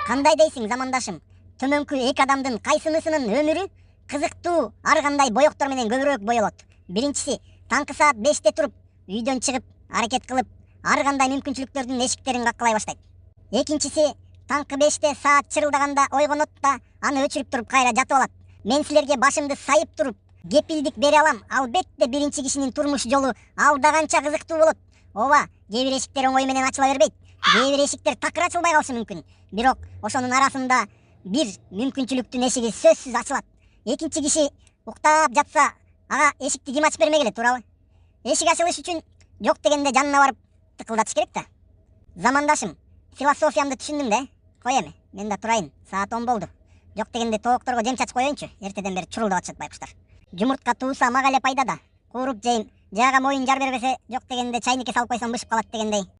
Кандай дейсиң, замандашым? Төмөнкү эки адамдын кайсынысынын өмүрү кызыктуу, ар кандай боектор менен көбүрөөк боелот? Биринчиси, таңкы саат 5те туруп, үйдөн чыгып, аракет кылып, ар кандай мүмкүнчүлүктөрдүн эшиктерин каккылай баштайт. Экинчиси, таңкы 5те саат чырылдаганда ойгонот да, аны өчүрүп туруп кайра жатып алат. Мен силерге башымды сайып туруп, кепилдик бере алам. Албетте биринчи кишинин турмуш жолу алда канча кызыктуу болот. Ооба, кээ бир эшиктер оңой менен ачыла бербейт. Кээ бир эшиктер такыр ачылбай калышы мүмкүн. Бирок ошонун арасында бир мүмкүнчүлүктүн эшиги сөзсүз ачылат. Экинчи киши уктап жатса, ага эшикти ким ачып бермек эле, туурабы? Эшик ачылыш үчүн жок дегенде жанына барып тыкылдатыш керек да. Замандашым, философиямды түшүндүң да? Кой эми, мен да турайын. Саат 10 болду. Жок дегенде тоокторго жем чачып коеюнчу. Эртеден бери чурулдап атышат байкуштар. Жумуртка тууса мага эле пайда да. Кууруп жейм. Жага моюн жар бербесе, жок дегенде чайникке салып койсом бышып калат дегендей.